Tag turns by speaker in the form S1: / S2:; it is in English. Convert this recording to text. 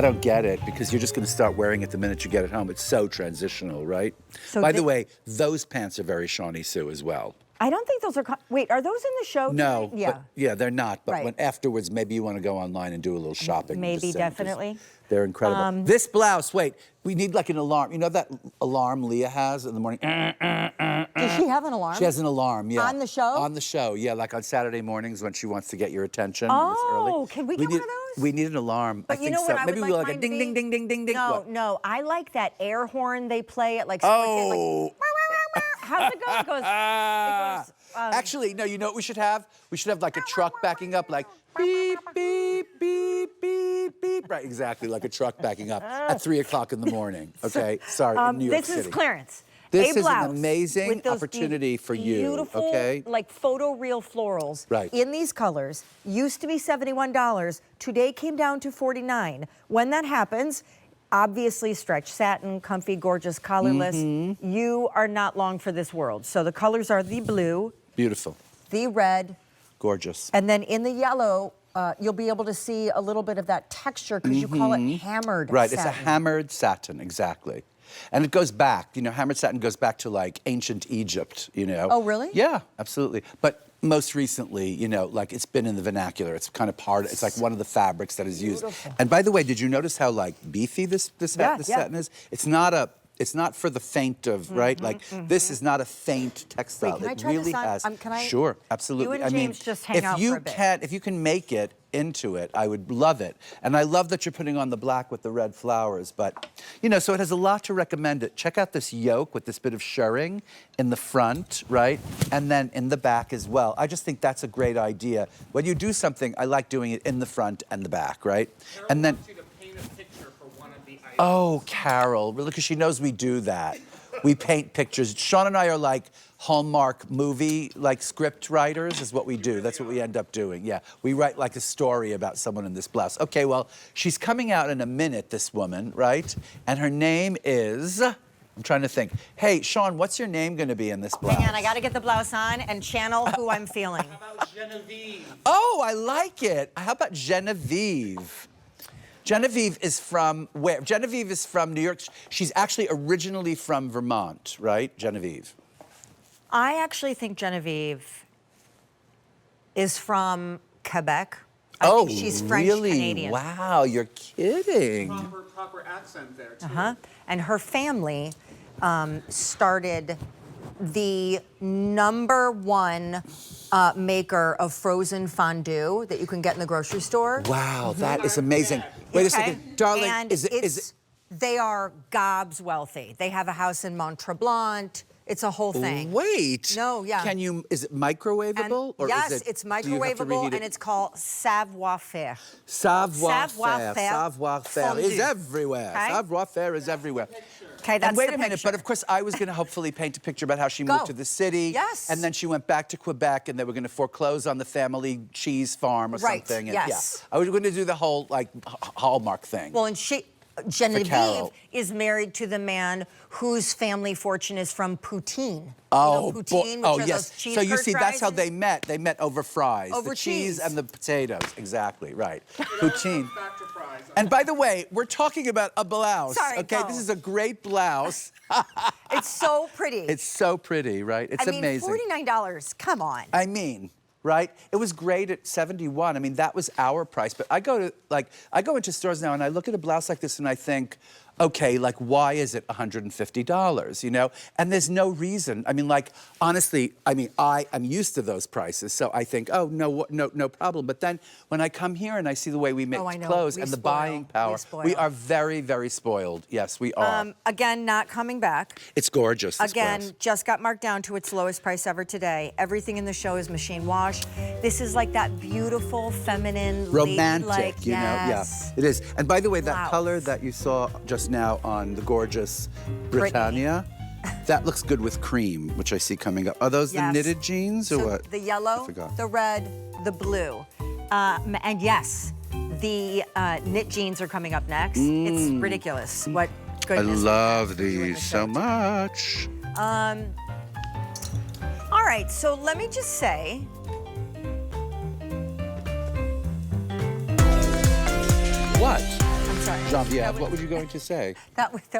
S1: I don't get it because you're just going to start wearing it the minute you get it home. It's so transitional, right? So By the way, those pants are very Shawnee Sue as well.
S2: I don't think those are. Wait, are those in the show?
S1: No,
S2: yeah,
S1: yeah, they're not. But when afterwards, maybe you want to go online and do a little shopping.
S2: Maybe, definitely.
S1: They're incredible. This blouse, wait, we need like an alarm. You know that alarm Leah has in the morning?
S2: Does she have an alarm?
S1: She has an alarm, yeah.
S2: On the show?
S1: On the show, yeah, like on Saturday mornings when she wants to get your attention.
S2: Oh, can we get one of those?
S1: We need an alarm.
S2: But
S1: I
S2: you
S1: think
S2: know
S1: so.
S2: what I
S1: Maybe
S2: would
S1: we'll
S2: like
S1: like a ding, ding, ding, ding, ding, ding.
S2: No,
S1: what?
S2: no, I like that air horn they play at like.
S1: Oh.
S2: Like, how's it go? It goes.
S1: Actually, no. You know what we should have? We should have like a truck backing up, like beep, beep, beep, beep, beep. Right, exactly, like a truck backing up at 3 o'clock in the morning. Okay, sorry, in New York City.
S2: This is clearance.
S1: This is an amazing opportunity for you,
S2: beautiful,
S1: okay?
S2: Like photoreal florals
S1: right.
S2: in these colors. Used to be $71. Today came down to $49. When that happens, obviously stretch satin, comfy, gorgeous, collarless. You are not long for this world. So the colors are the blue.
S1: Beautiful.
S2: The red.
S1: Gorgeous.
S2: And then in the yellow, you'll be able to see a little bit of that texture because you call it hammered
S1: right,
S2: satin.
S1: It's a hammered satin, exactly. And it goes back, you know, hammered satin goes back to like ancient Egypt, you know.
S2: Oh, really?
S1: Yeah, absolutely. But most recently, you know, like it's been in the vernacular. It's kind of it's like one of the fabrics that is used. And by the way, did you notice how like beefy this satin is? It's not for the faint of, right? Like this is not a faint textile.
S2: Wait, can I
S1: it
S2: try
S1: really
S2: this on?
S1: has.
S2: Can I?
S1: Sure, absolutely.
S2: You and James just hang out for a bit.
S1: If you can make it into it, I would love it. And I love that you're putting on the black with the red flowers. But, you know, so it has a lot to recommend it. Check out this yoke with this bit of shirring in the front, right? And then in the back as well. I just think that's a great idea. When you do something, I like doing it in the front and the back, right?
S3: Carol
S1: and then.
S3: wants you to paint a picture for one of the items.
S1: Oh, Carol, because she knows we do that. We paint pictures. Sean and I are like Hallmark movie, like script writers is what we do. That's what we end up doing, yeah. We write like a story about someone in this blouse. Okay, well, she's coming out in a minute, this woman, right? And her name is, I'm trying to think. Hey, Sean, what's your name gonna be in this blouse?
S2: Hang on, I gotta get the blouse on and channel who I'm feeling.
S3: How about Genevieve?
S1: Oh, I like it. How about Genevieve? Genevieve is from where? Genevieve is from New York. She's actually originally from Vermont, right? Genevieve.
S2: I actually think Genevieve is from Quebec. I think she's French-Canadian.
S1: Wow, you're kidding.
S3: Proper accent there, too.
S2: And her family started the #1 maker of frozen fondue that you can get in the grocery store.
S1: Wow, that is amazing. Wait a second, darling.
S2: And they are gobs wealthy. They have a house in Mont Tremblant. It's a whole thing.
S1: Wait.
S2: No, yeah.
S1: Is it microwavable?
S2: Or yes, it's microwavable, and it's called savoir-faire.
S1: Savoir-faire. Savoir-faire is everywhere.
S2: Okay.
S1: Savoir-faire is everywhere.
S2: Okay, that's
S1: and wait
S2: the
S1: a minute,
S2: picture.
S1: but of course I was going to hopefully paint a picture about how she moved to the city.
S2: Yes.
S1: And then she went back to Quebec and they were going to foreclose on the family cheese farm or something. And,
S2: yes.
S1: Yeah, I was going to do the whole like Hallmark thing.
S2: Well, and Genevieve is married to the man whose family fortune is from poutine.
S1: Oh,
S2: poutine,
S1: oh yes. So you see, that's how they met. They met over fries.
S2: Over
S1: the cheese and the potatoes. Exactly, right.
S3: Poutine.
S1: Poutine.
S3: Back to fries.
S1: And by the way, we're talking about a blouse.
S2: Sorry,
S1: okay,
S2: go.
S1: This is a great blouse.
S2: It's so pretty.
S1: It's so pretty, right? It's amazing.
S2: I mean, $49, come on.
S1: I mean, right? It was great at 71. I mean, that was our price. But I go into stores now and I look at a blouse like this and I think, okay, like, why is it $150, you know? And there's no reason. I mean, like, honestly, I mean, I'm used to those prices, so I think, oh, no problem. But then when I come here and I see the way we make clothes and the buying power, we are very, very spoiled. Yes, we are.
S2: Again, not coming back.
S1: It's gorgeous, this
S2: Again,
S1: blouse.
S2: just got marked down to its lowest price ever today. Everything in the show is machine wash. This is like that beautiful, feminine,
S1: romantic, you know?
S2: Yes.
S1: Yeah, it is. And by the way, that
S2: Blouse.
S1: color that you saw just now on the gorgeous Britannia, that looks good with cream, which I see coming up. Are those the knitted jeans or what?
S2: The yellow, the red, the blue. And yes, the knit jeans are coming up next. It's ridiculous. What goodness.
S1: I love these so much.
S2: All right, so let me just say,
S1: What?
S2: I'm sorry.
S1: Genevieve, what were you going to say?
S2: That was